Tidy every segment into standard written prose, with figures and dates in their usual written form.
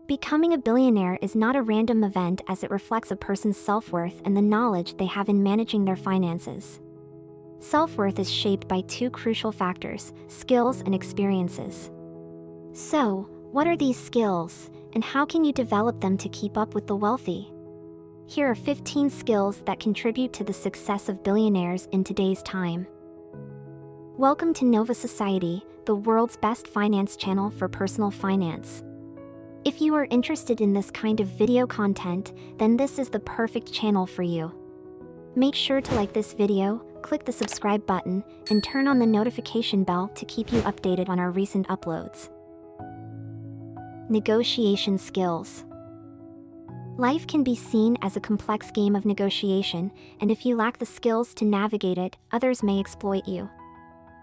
Becoming a billionaire is not a random event, as it reflects a person's self-worth and the knowledge they have in managing their finances. Self-worth is shaped by two crucial factors: skills and experiences. So, what are these skills, and how can you develop them to keep up with the wealthy? Here are 15 skills that contribute to the success of billionaires in today's time. Welcome to Nova Society, the world's best finance channel for personal finance. If you are interested in this kind of video content, then this is the perfect channel for you. Make sure to like this video, click the subscribe button, and turn on the notification bell to keep you updated on our recent uploads. Negotiation skills. Life can be seen as a complex game of negotiation, and if you lack the skills to navigate it, others may exploit you.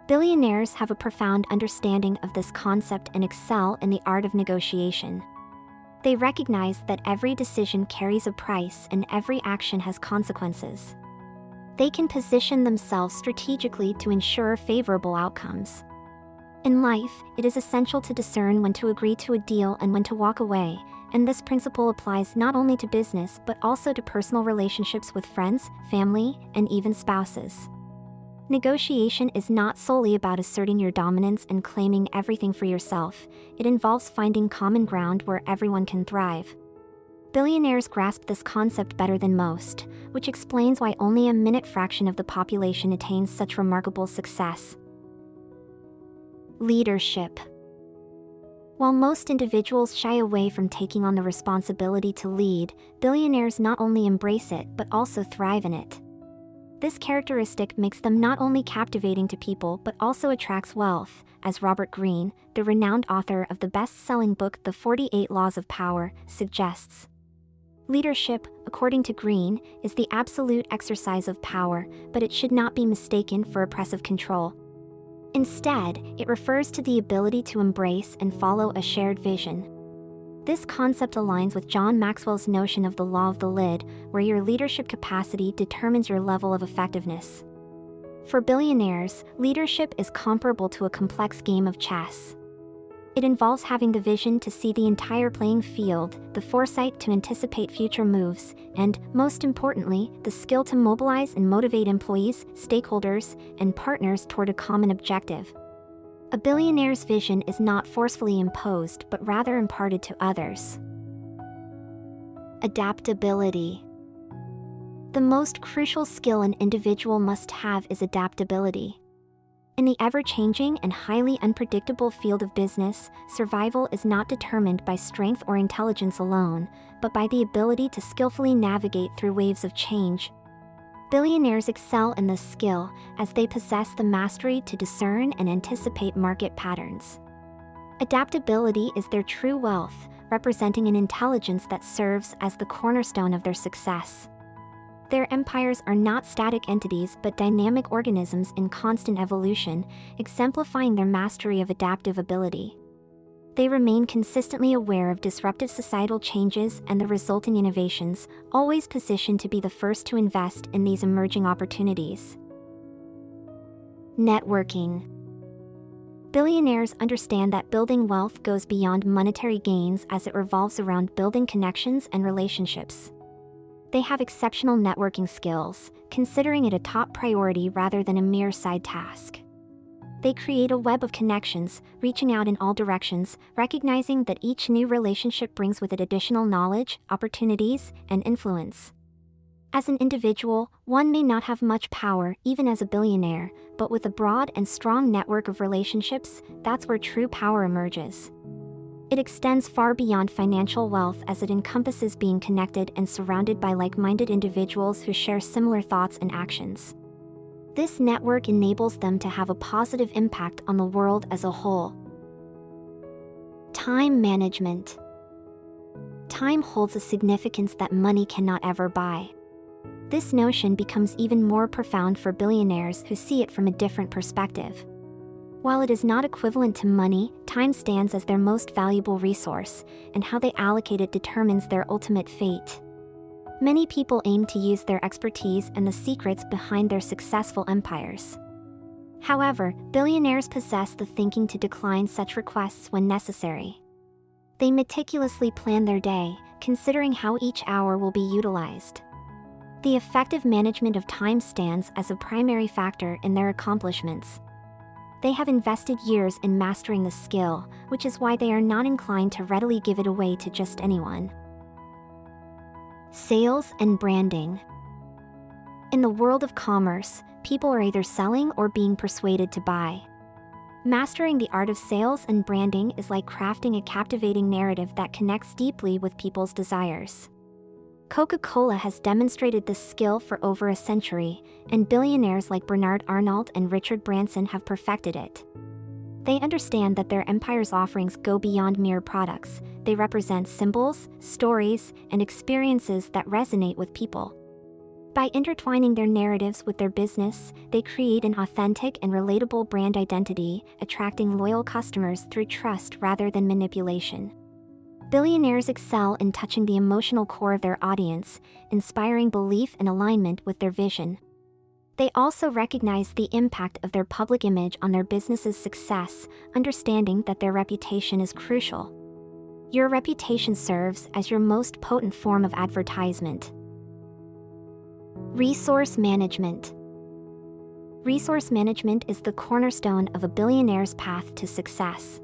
Billionaires have a profound understanding of this concept and excel in the art of negotiation. They recognize that every decision carries a price and every action has consequences. They can position themselves strategically to ensure favorable outcomes. In life, it is essential to discern when to agree to a deal and when to walk away, and this principle applies not only to business but also to personal relationships with friends, family, and even spouses. Negotiation is not solely about asserting your dominance and claiming everything for yourself. It involves finding common ground where everyone can thrive. Billionaires grasp this concept better than most, which explains why only a minute fraction of the population attains such remarkable success. Leadership. While most individuals shy away from taking on the responsibility to lead, billionaires not only embrace it but also thrive in it. This characteristic makes them not only captivating to people but also attracts wealth, as Robert Greene, the renowned author of the best-selling book The 48 Laws of Power, suggests. Leadership, according to Greene, is the absolute exercise of power, but it should not be mistaken for oppressive control. Instead, it refers to the ability to embrace and follow a shared vision. This concept aligns with John Maxwell's notion of the law of the lid, where your leadership capacity determines your level of effectiveness. For billionaires, leadership is comparable to a complex game of chess. It involves having the vision to see the entire playing field, the foresight to anticipate future moves, and, most importantly, the skill to mobilize and motivate employees, stakeholders, and partners toward a common objective. A billionaire's vision is not forcefully imposed but rather imparted to others. Adaptability. The most crucial skill an individual must have is adaptability. In the ever-changing and highly unpredictable field of business, survival is not determined by strength or intelligence alone, but by the ability to skillfully navigate through waves of change. Billionaires excel in this skill, as they possess the mastery to discern and anticipate market patterns. Adaptability is their true wealth, representing an intelligence that serves as the cornerstone of their success. Their empires are not static entities but dynamic organisms in constant evolution, exemplifying their mastery of adaptive ability. They remain consistently aware of disruptive societal changes and the resulting innovations, always positioned to be the first to invest in these emerging opportunities. Networking. Billionaires understand that building wealth goes beyond monetary gains, as it revolves around building connections and relationships. They have exceptional networking skills, considering it a top priority rather than a mere side task. They create a web of connections, reaching out in all directions, recognizing that each new relationship brings with it additional knowledge, opportunities, and influence. As an individual, one may not have much power, even as a billionaire, but with a broad and strong network of relationships, that's where true power emerges. It extends far beyond financial wealth, as it encompasses being connected and surrounded by like-minded individuals who share similar thoughts and actions. This network enables them to have a positive impact on the world as a whole. Time management. Time holds a significance that money cannot ever buy. This notion becomes even more profound for billionaires who see it from a different perspective. While it is not equivalent to money, time stands as their most valuable resource, and how they allocate it determines their ultimate fate. Many people aim to use their expertise and the secrets behind their successful empires. However, billionaires possess the thinking to decline such requests when necessary. They meticulously plan their day, considering how each hour will be utilized. The effective management of time stands as a primary factor in their accomplishments. They have invested years in mastering the skill, which is why they are not inclined to readily give it away to just anyone. Sales and branding. In the world of commerce, people are either selling or being persuaded to buy. Mastering the art of sales and branding is like crafting a captivating narrative that connects deeply with people's desires. Coca-Cola has demonstrated this skill for over a century, and billionaires like Bernard Arnault and Richard Branson have perfected it. They understand that their empire's offerings go beyond mere products. They represent symbols, stories, and experiences that resonate with people. By intertwining their narratives with their business, they create an authentic and relatable brand identity, attracting loyal customers through trust rather than manipulation. Billionaires excel in touching the emotional core of their audience, inspiring belief and alignment with their vision. They also recognize the impact of their public image on their business's success, understanding that their reputation is crucial. Your reputation serves as your most potent form of advertisement. Resource management. Resource management is the cornerstone of a billionaire's path to success.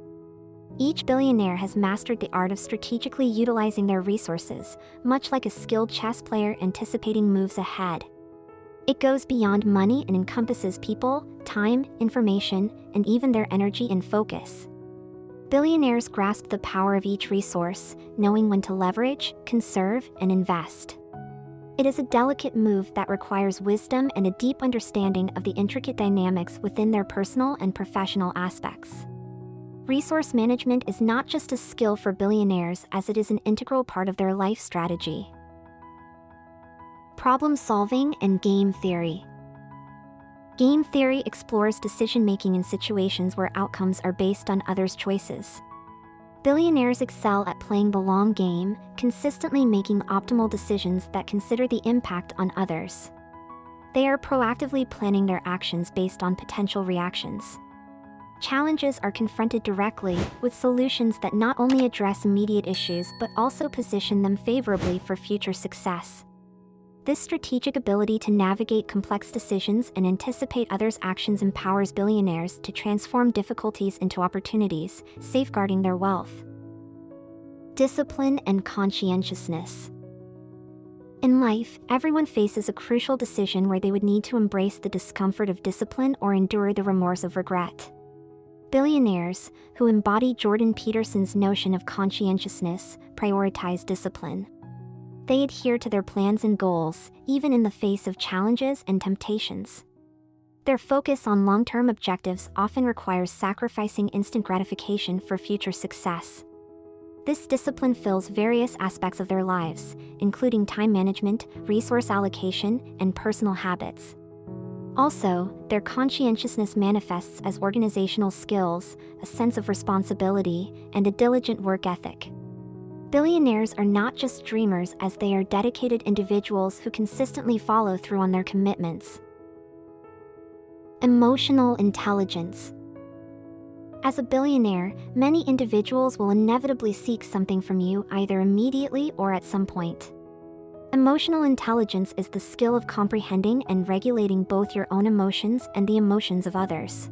Each billionaire has mastered the art of strategically utilizing their resources, much like a skilled chess player anticipating moves ahead. It goes beyond money and encompasses people, time, information, and even their energy and focus. Billionaires grasp the power of each resource, knowing when to leverage, conserve, and invest. It is a delicate move that requires wisdom and a deep understanding of the intricate dynamics within their personal and professional aspects. Resource management is not just a skill for billionaires, as it is an integral part of their life strategy. Problem solving and game theory. Game theory explores decision-making in situations where outcomes are based on others' choices. Billionaires excel at playing the long game, consistently making optimal decisions that consider the impact on others. They are proactively planning their actions based on potential reactions. Challenges are confronted directly, with solutions that not only address immediate issues but also position them favorably for future success. This strategic ability to navigate complex decisions and anticipate others' actions empowers billionaires to transform difficulties into opportunities, safeguarding their wealth. Discipline and conscientiousness. In life, everyone faces a crucial decision where they would need to embrace the discomfort of discipline or endure the remorse of regret. Billionaires, who embody Jordan Peterson's notion of conscientiousness, prioritize discipline. They adhere to their plans and goals, even in the face of challenges and temptations. Their focus on long-term objectives often requires sacrificing instant gratification for future success. This discipline fills various aspects of their lives, including time management, resource allocation, and personal habits. Also, their conscientiousness manifests as organizational skills, a sense of responsibility, and a diligent work ethic. Billionaires are not just dreamers, as they are dedicated individuals who consistently follow through on their commitments. Emotional intelligence. As a billionaire, many individuals will inevitably seek something from you, either immediately or at some point. Emotional intelligence is the skill of comprehending and regulating both your own emotions and the emotions of others.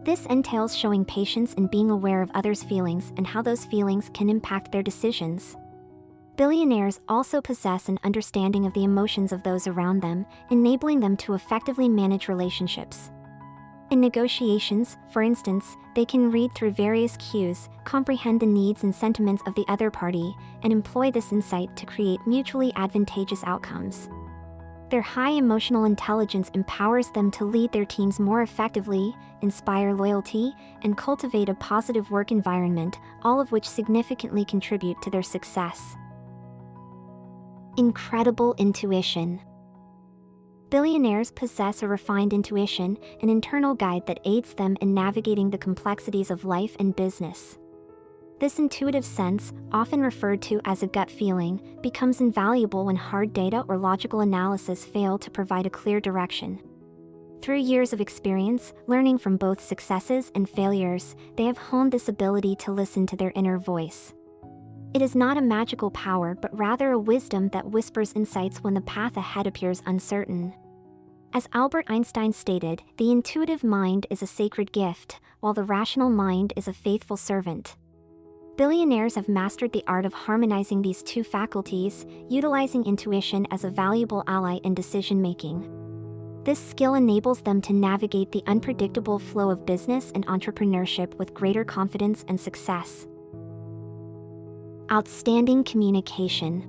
This entails showing patience in being aware of others' feelings and how those feelings can impact their decisions. Billionaires also possess an understanding of the emotions of those around them, enabling them to effectively manage relationships. In negotiations, for instance, they can read through various cues, comprehend the needs and sentiments of the other party, and employ this insight to create mutually advantageous outcomes. Their high emotional intelligence empowers them to lead their teams more effectively, inspire loyalty, and cultivate a positive work environment, all of which significantly contribute to their success. Incredible intuition. Billionaires possess a refined intuition, an internal guide that aids them in navigating the complexities of life and business. This intuitive sense, often referred to as a gut feeling, becomes invaluable when hard data or logical analysis fail to provide a clear direction. Through years of experience, learning from both successes and failures, they have honed this ability to listen to their inner voice. It is not a magical power but rather a wisdom that whispers insights when the path ahead appears uncertain. As Albert Einstein stated, the intuitive mind is a sacred gift, while the rational mind is a faithful servant. Billionaires have mastered the art of harmonizing these two faculties, utilizing intuition as a valuable ally in decision-making. This skill enables them to navigate the unpredictable flow of business and entrepreneurship with greater confidence and success. Outstanding communication.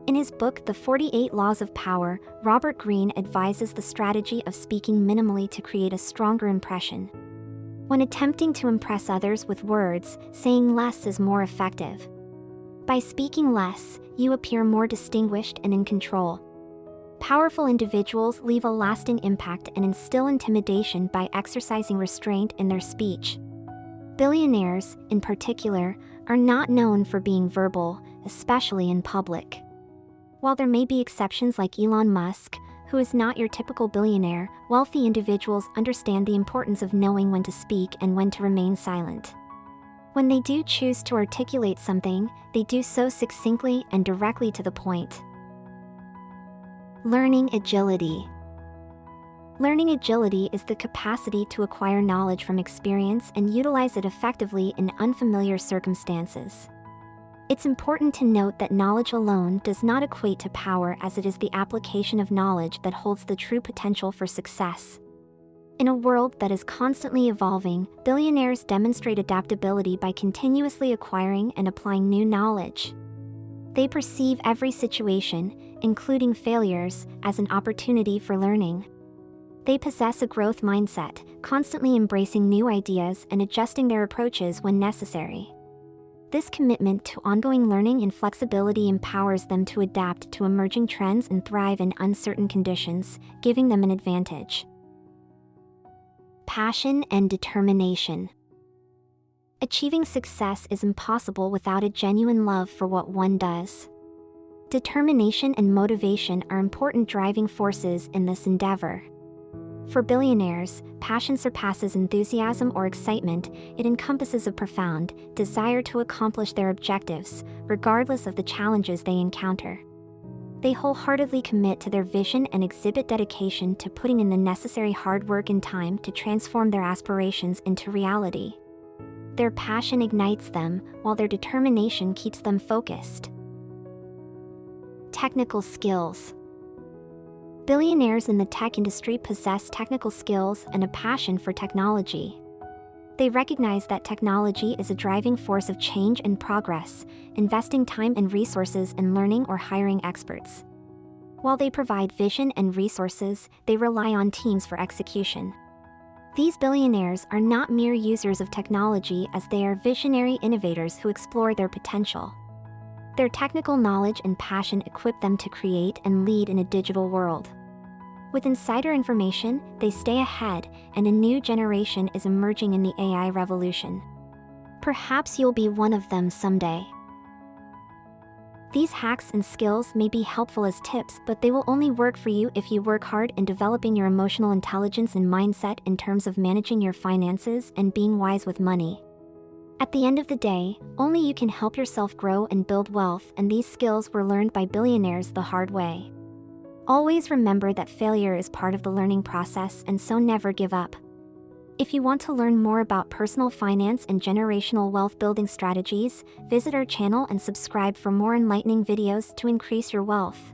In his book, The 48 Laws of Power, Robert Greene advises the strategy of speaking minimally to create a stronger impression. When attempting to impress others with words, saying less is more effective. By speaking less, you appear more distinguished and in control. Powerful individuals leave a lasting impact and instill intimidation by exercising restraint in their speech. Billionaires, in particular, are not known for being verbal, especially in public. While there may be exceptions like Elon Musk, who is not your typical billionaire, wealthy individuals understand the importance of knowing when to speak and when to remain silent. When they do choose to articulate something, they do so succinctly and directly to the point. Learning agility. Learning agility is the capacity to acquire knowledge from experience and utilize it effectively in unfamiliar circumstances. It's important to note that knowledge alone does not equate to power, as it is the application of knowledge that holds the true potential for success. In a world that is constantly evolving, billionaires demonstrate adaptability by continuously acquiring and applying new knowledge. They perceive every situation, including failures, as an opportunity for learning. They possess a growth mindset, constantly embracing new ideas and adjusting their approaches when necessary. This commitment to ongoing learning and flexibility empowers them to adapt to emerging trends and thrive in uncertain conditions, giving them an advantage. Passion and determination. Achieving success is impossible without a genuine love for what one does. Determination and motivation are important driving forces in this endeavor. For billionaires, passion surpasses enthusiasm or excitement. It encompasses a profound desire to accomplish their objectives, regardless of the challenges they encounter. They wholeheartedly commit to their vision and exhibit dedication to putting in the necessary hard work and time to transform their aspirations into reality. Their passion ignites them, while their determination keeps them focused. Technical skills. Billionaires in the tech industry possess technical skills and a passion for technology. They recognize that technology is a driving force of change and progress, investing time and resources in learning or hiring experts. While they provide vision and resources, they rely on teams for execution. These billionaires are not mere users of technology, as they are visionary innovators who explore their potential. Their technical knowledge and passion equip them to create and lead in a digital world. With insider information, they stay ahead, and a new generation is emerging in the AI revolution. Perhaps you'll be one of them someday. These hacks and skills may be helpful as tips, but they will only work for you if you work hard in developing your emotional intelligence and mindset in terms of managing your finances and being wise with money. At the end of the day, only you can help yourself grow and build wealth, and these skills were learned by billionaires the hard way. Always remember that failure is part of the learning process, and so never give up. If you want to learn more about personal finance and generational wealth building strategies, visit our channel and subscribe for more enlightening videos to increase your wealth.